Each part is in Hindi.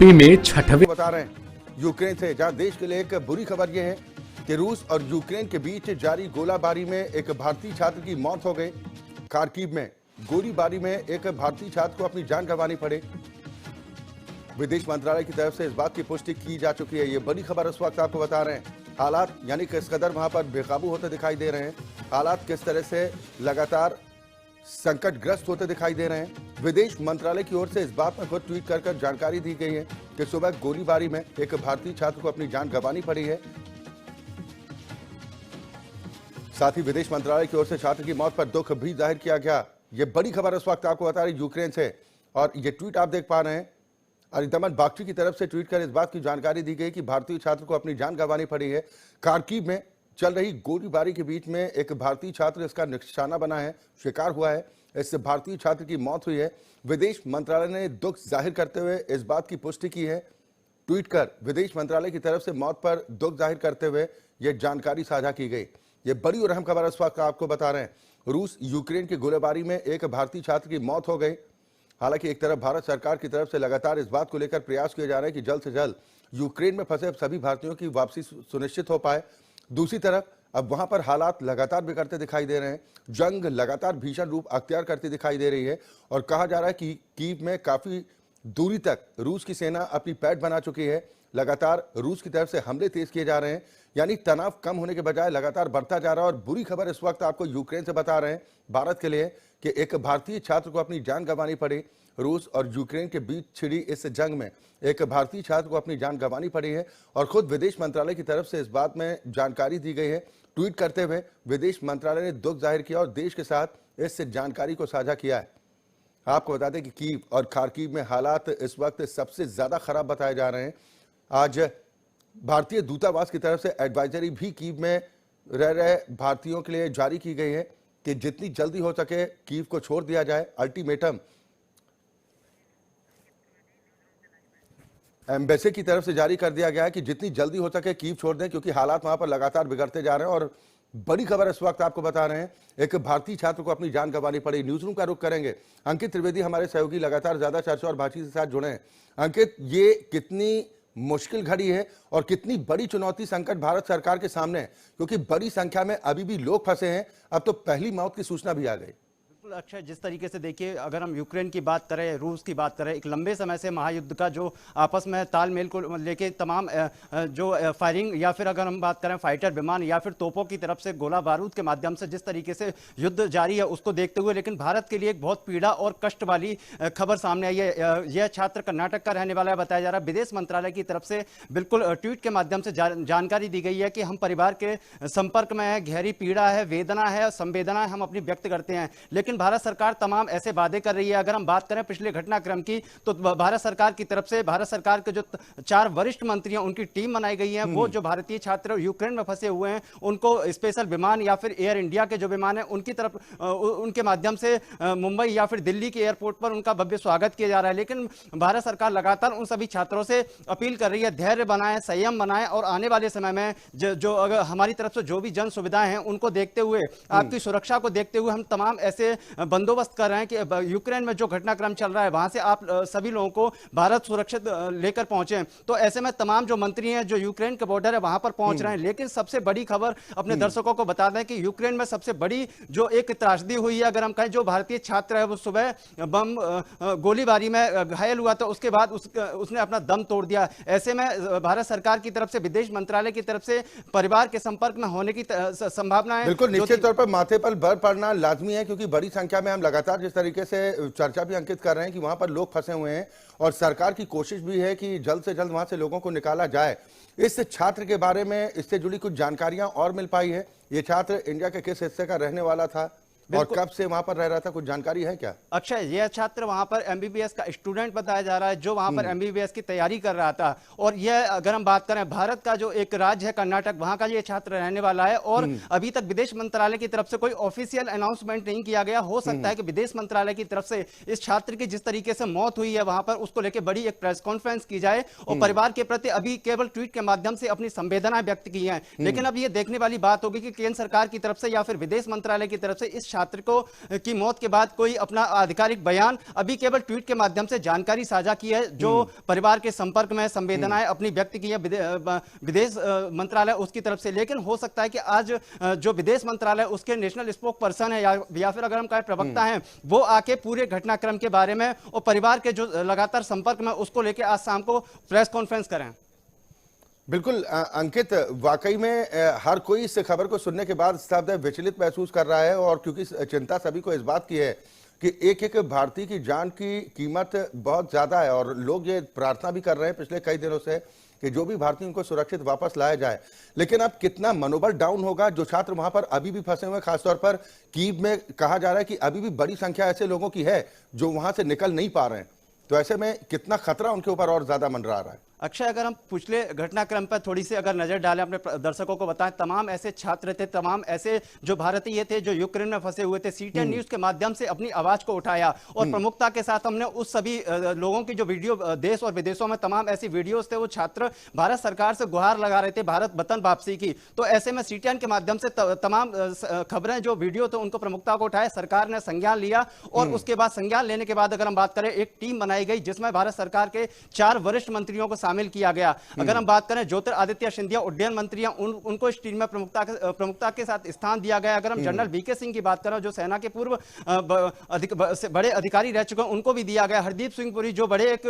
में छठवें बता रहे हैं यूक्रेन से, जहां देश के लिए एक बुरी खबर यह है कि रूस और यूक्रेन के बीच जारी गोलाबारी में एक भारतीय छात्र की मौत हो गई। खार्किव में गोलीबारी में एक भारतीय छात्र को अपनी जान गंवानी पड़ी। विदेश मंत्रालय की तरफ से इस बात की पुष्टि की जा चुकी है। ये बड़ी खबर इस वक्त आपको बता रहे हैं। हालात यानी किस कदर वहां पर बेकाबू होते दिखाई दे रहे हैं, हालात किस तरह से लगातार संकटग्रस्त होते दिखाई दे रहे हैं। विदेश मंत्रालय की ओर से इस बात में खुद ट्वीट कर जानकारी दी गई है कि सुबह गोलीबारी में एक भारतीय छात्र को अपनी जान गंवानी पड़ी है। साथ ही विदेश मंत्रालय की ओर से छात्र की मौत पर दुख भी जाहिर किया गया। ये बड़ी खबर इस वक्त आपको बता रही यूक्रेन से, और ये ट्वीट आप देख पा रहे हैं। अरिंदमन बागची की तरफ से ट्वीट कर इस बात की जानकारी दी गई कि भारतीय छात्र को अपनी जान गंवानी पड़ी है। खार्किव में चल रही गोलीबारी के बीच में एक भारतीय छात्र इसका निशाना बना है, शिकार हुआ है। इस भारतीय छात्र की मौत हुई है। विदेश मंत्रालय ने दुख जाहिर करते हुए इस बात की पुष्टि की है। ट्वीट कर विदेश मंत्रालय की तरफ से मौत पर दुख जाहिर करते हुए यह जानकारी साझा की गई। ये बड़ी और अहम खबर इस वक्त आपको बता रहे हैं। रूस यूक्रेन की गोलीबारी में एक भारतीय छात्र की मौत हो गई। हालांकि एक तरफ भारत सरकार की तरफ से लगातार इस बात को लेकर प्रयास किए जा रहे हैं कि जल्द से जल्द यूक्रेन में फंसे सभी भारतीयों की वापसी सुनिश्चित हो पाए। दूसरी तरफ अब वहां पर हालात लगातार बिगड़ते दिखाई दे रहे हैं। जंग लगातार भीषण रूप अख्तियार करती दिखाई दे रही है, और कहा जा रहा है कि कीव में काफी दूरी तक रूस की सेना अपनी पैठ बना चुकी है। लगातार रूस की तरफ से हमले तेज किए जा रहे हैं, यानी तनाव कम होने के बजाय लगातार बढ़ता जा रहा है। और बुरी खबर इस वक्त आपको यूक्रेन से बता रहे हैं भारत के लिए कि एक भारतीय छात्र को अपनी जान गंवानी पड़ी। रूस और यूक्रेन के बीच छिड़ी इस जंग में एक भारतीय छात्र को अपनी जान गंवानी पड़ी है, और खुद विदेश मंत्रालय की तरफ से इस बात में जानकारी दी गई है। ट्वीट करते हुए विदेश मंत्रालय ने दुख जाहिर किया और देश के साथ इस जानकारी को साझा किया है। आपको बता दें कि कीव और खार्किव में हालात इस वक्त सबसे ज्यादा खराब बताए जा रहे हैं। आज भारतीय दूतावास की तरफ से एडवाइजरी भी कीव में रह रहे भारतीयों के लिए जारी की गई है कि जितनी जल्दी हो सके कीव को छोड़ दिया जाए। अल्टीमेटम एम्बेसी की तरफ से जारी कर दिया गया है कि जितनी जल्दी हो सके कीव छोड़ दें, क्योंकि हालात वहां पर लगातार बिगड़ते जा रहे हैं। और बड़ी खबर इस वक्त आपको बता रहे हैं, एक भारतीय छात्र को अपनी जान गंवानी पड़ी। न्यूज रूम का रुख करेंगे। अंकित त्रिवेदी हमारे सहयोगी लगातार ज्यादा चर्चा और बातचीत के साथ जुड़े हैं। अंकित, ये कितनी मुश्किल घड़ी है और कितनी बड़ी चुनौती संकट भारत सरकार के सामने है, क्योंकि बड़ी संख्या में अभी भी लोग फंसे हैं। अब तो पहली मौत की सूचना भी आ गई। अक्षय, जिस तरीके से देखिए, अगर हम यूक्रेन की बात करें, रूस की बात करें, एक लंबे समय से महायुद्ध का जो आपस में तालमेल को लेके तमाम जो फायरिंग, या फिर अगर हम बात करें फाइटर विमान या फिर तोपों की तरफ से गोला बारूद के माध्यम से जिस तरीके से युद्ध जारी है, उसको देखते हुए लेकिन भारत के लिए एक बहुत पीड़ा और कष्ट वाली खबर सामने आई है। यह छात्र कर्नाटक का रहने वाला है बताया जा रहा है। विदेश मंत्रालय की तरफ से बिल्कुल ट्वीट के माध्यम से जानकारी दी गई है कि हम परिवार के संपर्क में है, गहरी पीड़ा है, वेदना है, संवेदना हम अपनी व्यक्त करते हैं। लेकिन भारत सरकार तमाम ऐसे वादे कर रही है। अगर हम बात करें पिछले घटनाक्रम की, तो भारत सरकार की तरफ से भारत सरकार के जो 4 वरिष्ठ मंत्री हैं, उनकी टीम बनाई गई है। वो जो भारतीय छात्र यूक्रेन में फंसे हुए हैं, उनको स्पेशल विमान या फिर एयर इंडिया के जो विमान है उनकी तरफ उनके माध्यम से मुंबई या फिर दिल्ली के एयरपोर्ट पर उनका भव्य स्वागत किया जा रहा है। लेकिन भारत सरकार लगातार उन सभी छात्रों से अपील कर रही है, धैर्य बनाएं, संयम बनाएं, और आने वाले समय में जो अगर हमारी तरफ से जो भी जन सुविधाएं हैं उनको देखते हुए, आपकी सुरक्षा को देखते हुए हम तमाम ऐसे बंदोबस्त कर रहे हैं कि यूक्रेन में जो घटनाक्रम चल रहा है वहां से आप सभी लोगों को भारत सुरक्षित लेकर पहुंचे। तो ऐसे में तमाम जो मंत्री हैं जो यूक्रेन के बॉर्डर है वहां पर पहुंच रहे हैं। लेकिन सबसे बड़ी खबर अपने दर्शकों को बता दें कि यूक्रेन में सबसे बड़ी जो एक त्रासदी हुई है, अगर हम कहें, जो भारतीय छात्र है वो सुबह बम गोलीबारी में घायल हुआ, तो उसके बाद उसने अपना दम तोड़ दिया। ऐसे में भारत सरकार की तरफ से, विदेश मंत्रालय की तरफ से परिवार के संपर्क में होने की संभावना है। बिल्कुल निश्चित तौर पर माथे पर बल पड़ना लाजमी है, क्योंकि बड़ी संख्या में हम लगातार जिस तरीके से चर्चा भी अंकित कर रहे हैं कि वहां पर लोग फंसे हुए हैं, और सरकार की कोशिश भी है कि जल्द से जल्द वहां से लोगों को निकाला जाए। इस छात्र के बारे में इससे जुड़ी कुछ जानकारियां और मिल पाई है? ये छात्र इंडिया के किस हिस्से का रहने वाला था और कब से वहां पर रह रहा था, कुछ जानकारी है क्या? अक्षय, यह छात्र वहां पर एमबीबीएस का स्टूडेंट बताया जा रहा है, जो वहां पर एमबीबीएस की तैयारी कर रहा था। और यह, अगर हम बात करें, भारत का जो एक राज्य है कर्नाटक, वहां का ये छात्र रहने वाला है। और अभी तक विदेश मंत्रालय की तरफ से कोई ऑफिशियल अनाउंसमेंट नहीं किया गया। हो सकता है कि विदेश मंत्रालय की तरफ से इस छात्र की जिस तरीके से मौत हुई है वहां पर, उसको लेकर बड़ी एक प्रेस कॉन्फ्रेंस की जाए और परिवार के प्रति अभी केवल ट्वीट के माध्यम से अपनी संवेदना व्यक्त की है। लेकिन अब यह देखने वाली बात होगी कि केंद्र सरकार की तरफ से या फिर विदेश मंत्रालय की तरफ से इस छात्र को की मौत के बाद कोई अपना आधिकारिक बयान अभी केवल ट्वीट के माध्यम से जानकारी साझा की है, जो परिवार के संपर्क में संवेदनाएं अपनी व्यक्त की है विदेश मंत्रालय उसकी तरफ से। लेकिन हो सकता है कि आज जो विदेश मंत्रालय उसके नेशनल स्पोक पर्सन है या फिर अगर हम कहें प्रवक्ता हैं, वो आके पूरे घटनाक्रम के बारे में और परिवार के जो लगातार संपर्क में उसको लेकर आज शाम को प्रेस कॉन्फ्रेंस करें। बिल्कुल अंकित, वाकई में हर कोई इस खबर को सुनने के बाद स्तब्ध विचलित महसूस कर रहा है, और क्योंकि चिंता सभी को इस बात की है कि एक एक भारतीय की जान की कीमत बहुत ज्यादा है, और लोग ये प्रार्थना भी कर रहे हैं पिछले कई दिनों से कि जो भी भारतीय उनको सुरक्षित वापस लाया जाए। लेकिन अब कितना मनोबल डाउन होगा जो छात्र वहां पर अभी भी फंसे हुए हैं, खासतौर पर कीव में कहा जा रहा है कि अभी भी बड़ी संख्या ऐसे लोगों की है जो वहां से निकल नहीं पा रहे हैं। तो ऐसे में कितना खतरा उनके ऊपर और ज्यादा मंडरा रहा है। अक्षय, अगर हम पिछले घटनाक्रम पर थोड़ी सी अगर नजर डालें, अपने दर्शकों को बताएं, तमाम ऐसे छात्र थे, तमाम ऐसे जो भारतीय थे जो यूक्रेन में फंसे हुए थे, सीटीएन न्यूज के माध्यम से अपनी आवाज को उठाया और प्रमुखता के साथ हमने उस सभी लोगों की जो वीडियो देश और विदेशों में तमाम ऐसी वीडियोस थे, वो छात्र भारत सरकार से गुहार लगा रहे थे भारत वतन वापसी की। तो ऐसे में सीटीएन के माध्यम से तमाम खबरें जो वीडियो थे उनको प्रमुखता को उठाया, सरकार ने संज्ञान लिया और उसके बाद संज्ञान लेने के बाद अगर हम बात करें, एक टीम बनाई गई जिसमें भारत सरकार के 4 वरिष्ठ मंत्रियों को शामिल किया गया। अगर हम बात करें ज्योतिरादित्य सिंधिया उड्डयन मंत्री हैं, उनको इस टीम में प्रमुखता के साथ स्थान दिया गया। अगर हम जनरल वीके सिंह की बात करें जो सेना के पूर्व बड़े अधिकारी रह चुके हैं, उनको भी दिया गया। हरदीप सिंह पुरी जो बड़े एक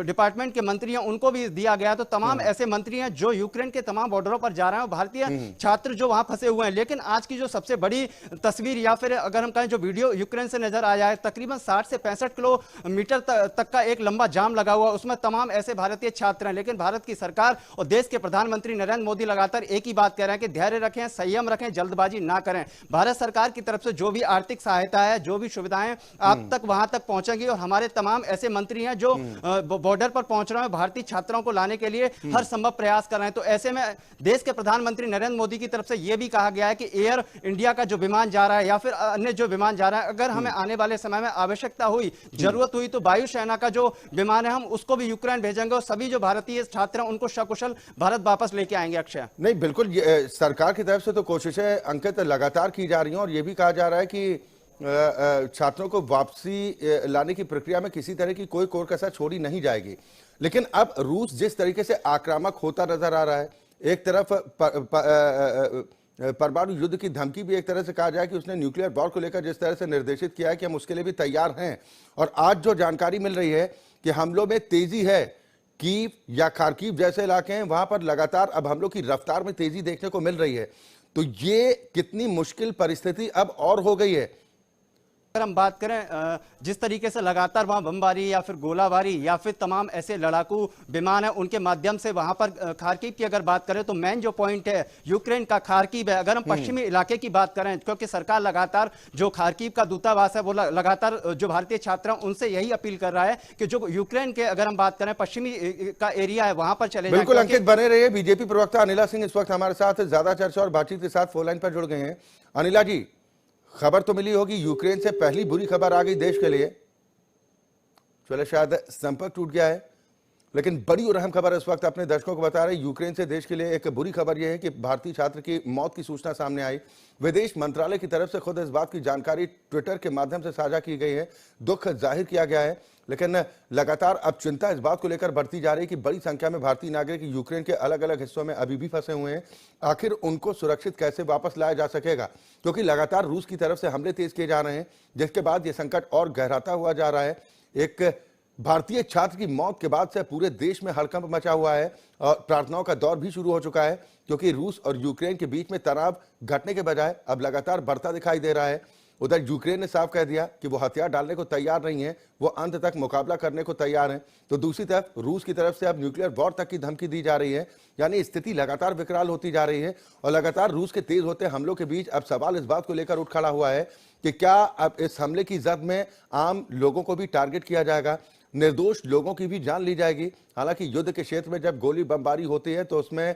डिपार्टमेंट के मंत्री हैं, उनको भी दिया गया। तो तमाम ऐसे मंत्री हैं जो यूक्रेन के तमाम बॉर्डरों पर जा रहे हैं, भारतीय छात्र जो वहां फंसे हुए हैं। लेकिन आज की जो सबसे बड़ी तस्वीर या फिर अगर हम कहें जो वीडियो यूक्रेन से नजर आया है, तकरीबन 60 से 65 किलोमीटर तक का एक लंबा जाम लगा हुआ, उसमें तमाम ऐसे भारतीय छात्र हैं। लेकिन भारत की सरकार और देश के प्रधानमंत्री नरेंद्र मोदी लगातार एक ही बात कह रहे हैं कि धैर्य रखें, संयम रखें, जल्दबाजी ना करें। भारत सरकार की तरफ से जो भी आर्थिक सहायता है, जो भी सुविधाएं आप तक वहां तक पहुंचेंगी, और हमारे तमाम ऐसे मंत्री हैं जो बॉर्डर पर पहुंच रहे हैं, भारतीय छात्रों को लाने के लिए हर संभव प्रयास कर रहे हैं। तो ऐसे में देश के प्रधानमंत्री नरेंद्र मोदी की तरफ से यह भी कहा गया है कि एयर इंडिया का जो विमान जा रहा है या फिर अन्य जो विमान जा रहा है, अगर हमें आने वाले समय में आवश्यकता हुई, जरूरत हुई, तो वायुसेना का जो विमान है हम उसको भी यूक्रेन भेजेंगे और सभी जो भारतीय छात्र हैं उनको सकुशल भारत वापस लेके आएंगे। अक्षय, नहीं बिल्कुल, सरकार की तरफ से तो कोशिशें अंकित लगातार की जा रही हैं, और यह भी कहा जा रहा है कि छात्रों को वापसी लाने की प्रक्रिया में किसी तरह की कोई कोर कसर छोड़ी नहीं जाएगी। लेकिन अब रूस जिस तरीके से आक्रामक होता नजर आ रहा है, एक तरफ परमाणु युद्ध की धमकी भी एक तरह से कहा जाए कि उसने न्यूक्लियर वॉर को लेकर जिस तरह से निर्देशित किया है कि हम उसके लिए भी तैयार हैं, और आज जो जानकारी मिल रही है कि हमलों में तेजी है, कीव या खार्किव जैसे इलाके हैं वहां पर लगातार अब हमलों की रफ्तार में तेजी देखने को मिल रही है। तो ये कितनी मुश्किल परिस्थिति अब और हो गई है। अगर हम बात करें जिस तरीके से लगातार वहां बमबारी या फिर गोलाबारी या फिर तमाम ऐसे लड़ाकू विमान है उनके माध्यम से वहां पर खार्किव की अगर बात करें तो मेन जो पॉइंट है यूक्रेन का खार्किव है। अगर हम पश्चिमी इलाके की बात करें, क्योंकि सरकार लगातार जो खार्किव का दूतावास है वो लगातार जो भारतीय छात्र हैं उनसे यही अपील कर रहा है कि जो यूक्रेन के अगर हम बात करें पश्चिमी का एरिया है वहां पर चले। बिल्कुल अंकित, बने रहिए। बीजेपी प्रवक्ता अनिला सिंह इस वक्त हमारे साथ ज्यादा चर्चा और बातचीत के साथ फोन लाइन पर जुड़ गए हैं। अनिला जी, खबर तो मिली होगी यूक्रेन से पहली बुरी खबर आ गई देश के लिए, चलो शायद संपर्क टूट गया है, लेकिन बड़ी और अहम खबर इस वक्त अपने दर्शकों को बता रहे यूक्रेन से देश के लिए एक बुरी खबर यह है कि भारतीय छात्र की मौत की सूचना सामने आई। विदेश मंत्रालय की तरफ से खुद इस बात की जानकारी ट्विटर के माध्यम से साझा की गई है, दुख जाहिर किया गया है। लेकिन लगातार अब चिंता इस बात को लेकर बढ़ती जा रही है कि बड़ी संख्या में भारतीय नागरिक यूक्रेन के अलग अलग हिस्सों में अभी भी फंसे हुए हैं। आखिर उनको सुरक्षित कैसे वापस लाया जा सकेगा, क्योंकि लगातार रूस की तरफ से हमले तेज किए जा रहे हैं, जिसके बाद ये संकट और गहराता हुआ जा रहा है। एक भारतीय छात्र की मौत के बाद से पूरे देश में हड़कंप मचा हुआ है और प्रार्थनाओं का दौर भी शुरू हो चुका है, क्योंकि रूस और यूक्रेन के बीच में तनाव घटने के बजाय अब लगातार बढ़ता दिखाई दे रहा है। उधर यूक्रेन ने साफ कह दिया कि वो हथियार डालने को तैयार नहीं है, वो अंत तक मुकाबला करने को तैयार हैं। तो दूसरी तरफ रूस की तरफ से अब न्यूक्लियर वॉर तक की धमकी दी जा रही है, यानी स्थिति लगातार विकराल होती जा रही है। और लगातार रूस के तेज होते हमलों के बीच अब सवाल इस बात को लेकर उठ खड़ा हुआ है कि क्या अब इस हमले की जद में आम लोगों को भी टारगेट किया जाएगा, निर्दोष लोगों की भी जान ली जाएगी। हालांकि युद्ध के क्षेत्र में जब गोली बमबारी होती है तो उसमें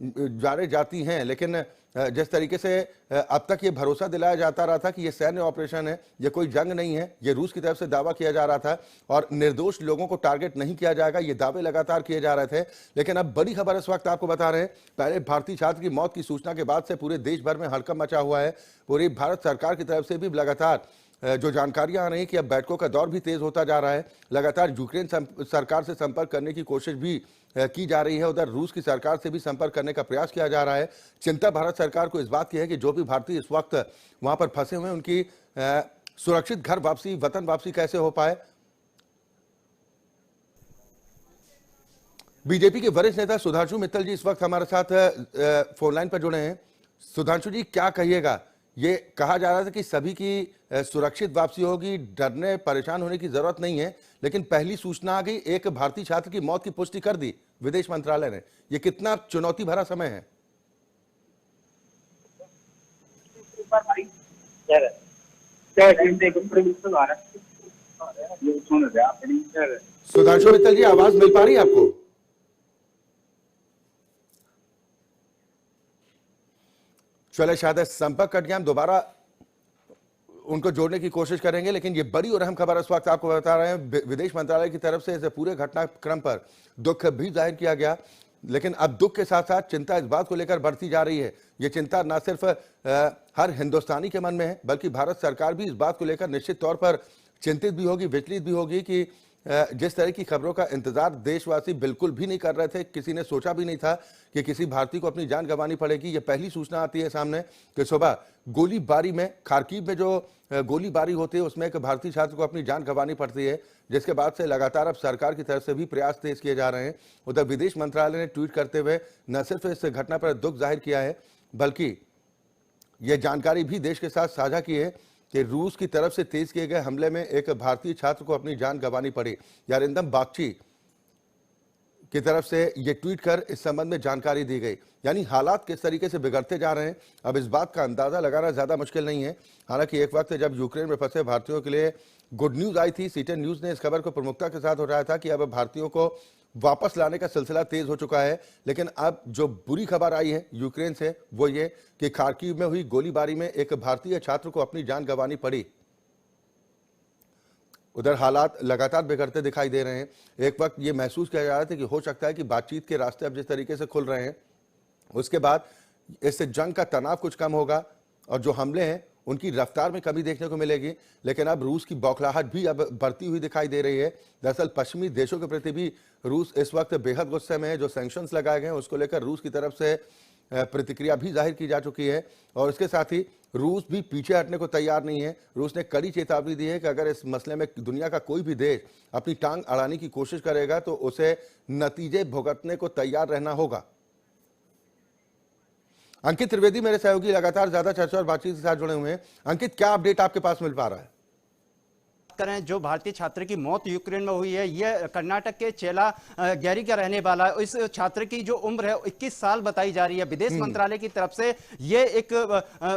जाने जाती हैं, लेकिन जिस तरीके से अब तक ये भरोसा दिलाया जाता रहा था कि ये सैन्य ऑपरेशन है, ये कोई जंग नहीं है, ये रूस की तरफ से दावा किया जा रहा था और निर्दोष लोगों को टारगेट नहीं किया जाएगा, ये दावे लगातार किए जा रहे थे। लेकिन अब बड़ी खबर इस वक्त आपको बता रहे हैं, पहले भारतीय छात्र की मौत की सूचना के बाद से पूरे देश भर में हड़कंप मचा हुआ है। पूरी भारत सरकार की तरफ से भी लगातार जो जानकारियां आ रही हैं कि अब बैठकों का दौर भी तेज होता जा रहा है। लगातार यूक्रेन सरकार से संपर्क करने की कोशिश भी की जा रही है, उधर रूस की सरकार से भी संपर्क करने का प्रयास किया जा रहा है। चिंता भारत सरकार को इस बात की है कि जो भी भारतीय इस वक्त वहां पर फंसे हुए हैं उनकी सुरक्षित घर वापसी, वतन वापसी कैसे हो पाए। बीजेपी के वरिष्ठ नेता सुधांशु मित्तल जी इस वक्त हमारे साथ फोन लाइन पर जुड़े हैं। सुधांशु जी, क्या कहिएगा? ये कहा जा रहा था कि सभी की सुरक्षित वापसी होगी, डरने परेशान होने की जरूरत नहीं है, लेकिन पहली सूचना आ गई, एक भारतीय छात्र की मौत की पुष्टि कर दी विदेश मंत्रालय ने। ये कितना चुनौती भरा समय है? सुधांशु मित्तल जी, आवाज मिल पा रही है आपको? चले, शायद संपर्क कट गया, हम दोबारा उनको जोड़ने की कोशिश करेंगे। लेकिन ये बड़ी और अहम खबर इस वक्त आपको बता रहे हैं, विदेश मंत्रालय की तरफ से इस पूरे घटनाक्रम पर दुख भी जाहिर किया गया। लेकिन अब दुख के साथ साथ चिंता इस बात को लेकर बढ़ती जा रही है। ये चिंता न सिर्फ हर हिंदुस्तानी के मन में है, बल्कि भारत सरकार भी इस बात को लेकर निश्चित तौर पर चिंतित भी होगी, विचलित भी होगी कि जिस तरह की खबरों का इंतजार देशवासी बिल्कुल भी नहीं कर रहे थे, किसी ने सोचा भी नहीं था कि किसी भारतीय को अपनी जान गंवानी पड़ेगी। ये पहली सूचना आती है सामने कि सुबह गोलीबारी में, खार्किव में जो गोलीबारी होती है उसमें एक भारतीय छात्र को अपनी जान गंवानी पड़ती है, जिसके बाद से लगातार अब सरकार की तरफ से भी प्रयास तेज किए जा रहे हैं। उधर विदेश मंत्रालय ने ट्वीट करते हुए न सिर्फ इस घटना पर दुख जाहिर किया है, बल्कि यह जानकारी भी देश के साथ साझा की है कि रूस की तरफ से तेज किए गए हमले में एक भारतीय छात्र को अपनी जान गंवानी पड़ी। यारिंदम बागची की तरफ से यह ट्वीट कर इस संबंध में जानकारी दी गई। यानी हालात किस तरीके से बिगड़ते जा रहे हैं, अब इस बात का अंदाजा लगाना ज्यादा मुश्किल नहीं है। हालांकि एक वक्त जब यूक्रेन में फंसे भारतीयों के लिए गुड न्यूज आई थी, सीटेन न्यूज ने इस खबर को प्रमुखता के साथ उठाया था कि अब भारतीयों को वापस लाने का सिलसिला तेज हो चुका है। लेकिन अब जो बुरी खबर आई है यूक्रेन से वो ये कि खार्किव में हुई गोलीबारी में एक भारतीय छात्र को अपनी जान गंवानी पड़ी। उधर हालात लगातार बिगड़ते दिखाई दे रहे हैं। एक वक्त ये महसूस किया जा रहा था कि हो सकता है कि बातचीत के रास्ते अब जिस तरीके से खुल रहे हैं उसके बाद इससे जंग का तनाव कुछ कम होगा और जो हमले हैं उनकी रफ्तार में कमी देखने को मिलेगी। लेकिन अब रूस की बौखलाहट भी अब बढ़ती हुई दिखाई दे रही है। दरअसल पश्चिमी देशों के प्रति भी रूस इस वक्त बेहद गुस्से में है। जो सैंक्शंस लगाए गए हैं उसको लेकर रूस की तरफ से प्रतिक्रिया भी जाहिर की जा चुकी है और इसके साथ ही रूस भी पीछे हटने को तैयार नहीं है। रूस ने कड़ी चेतावनी दी है कि अगर इस मसले में दुनिया का कोई भी देश अपनी टांग अड़ाने की कोशिश करेगा तो उसे नतीजे भुगतने को तैयार रहना होगा। अंकित त्रिवेदी मेरे सहयोगी लगातार ज्यादा चर्चा और बातचीत के साथ जुड़े हुए हैं। अंकित, क्या अपडेट आपके पास मिल पा रहा है? करें, जो भारतीय छात्र की मौत यूक्रेन में हुई है, यह कर्नाटक के चेला गैरी का रहने वाला है। इस छात्र की जो उम्र है 21 साल बताई जा रही है। विदेश मंत्रालय की तरफ से ये एक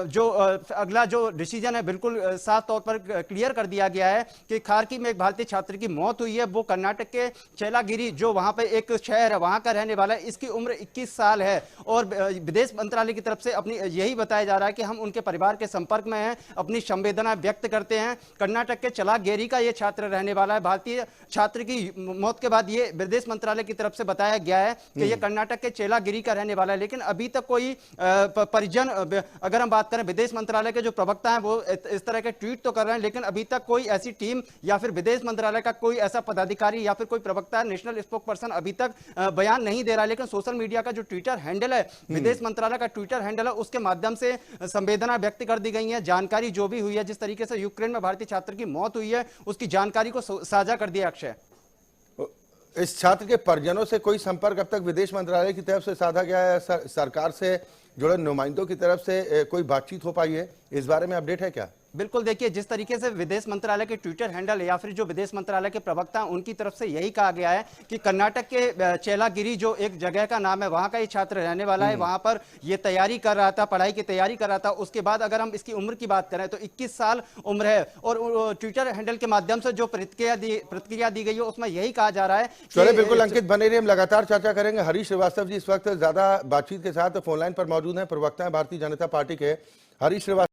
जो अगला जो डिसीजन है बिल्कुल साफ तौर पर क्लियर कर दिया गया है कि खार्किव में एक भारतीय छात्र की मौत हुई है। वो कर्नाटक के चेलागिरी जो वहां पे एक शहर है वहां का रहने वाला है। इसकी उम्र 21 साल है और विदेश मंत्रालय की तरफ से अपनी यही बताया जा रहा है कि हम उनके परिवार के संपर्क में हैं, अपनी संवेदना व्यक्त करते हैं। कर्नाटक के चेला गेरी का ये छात्र रहने वाला है। भारतीय छात्र की मौत के बाद ये विदेश मंत्रालय की तरफ से बताया गया है कि ये कर्नाटक के चेलागिरी का रहने वाला है। लेकिन अभी तक कोई परिजन, अगर हम बात करें विदेश मंत्रालय के जो प्रवक्ता हैं वो इस तरह के ट्वीट तो कर रहे हैं, लेकिन अभी तक कोई ऐसी टीम या फिर विदेश मंत्रालय का कोई ऐसा पदाधिकारी या फिर कोई प्रवक्ता, नेशनल स्पोक पर्सन अभी तक बयान नहीं दे रहा। लेकिन सोशल मीडिया का जो ट्विटर हैंडल है, विदेश मंत्रालय का ट्विटर हैंडल है, उसके माध्यम से संवेदना व्यक्त कर दी गई है। जानकारी जो भी हुई है, जिस तरीके से यूक्रेन में भारतीय छात्र की मौत हुई है उसकी जानकारी को साझा कर दिया। अक्षय, इस छात्र के परिजनों से कोई संपर्क अब तक विदेश मंत्रालय की तरफ से साधा गया है? सरकार से जुड़े नुमाइंदों की तरफ से कोई बातचीत हो पाई है? इस बारे में अपडेट है क्या? बिल्कुल, देखिए जिस तरीके से विदेश मंत्रालय के ट्विटर हैंडल या फिर जो विदेश मंत्रालय के प्रवक्ता हैं, उनकी तरफ से यही कहा गया है कि कर्नाटक के चेलागिरी जो एक जगह का नाम है, वहां का ही छात्र रहने वाला है, वहां पर ये तैयारी कर रहा था, पढ़ाई की तैयारी कर रहा था। उसके बाद अगर हम इसकी उम्र की बात करें तो 21 साल उम्र है, और ट्विटर हैंडल के माध्यम से जो प्रतिक्रिया दी गई है उसमें यही कहा जा रहा है चलिए बिल्कुल अंकित बने रहिए, हम लगातार चर्चा करेंगे। हरीश श्रीवास्तव जी इस वक्त ज्यादा बातचीत के साथ फोनलाइन पर मौजूद हैं, प्रवक्ता हैं भारतीय जनता पार्टी के हरीश श्रीवास्तव।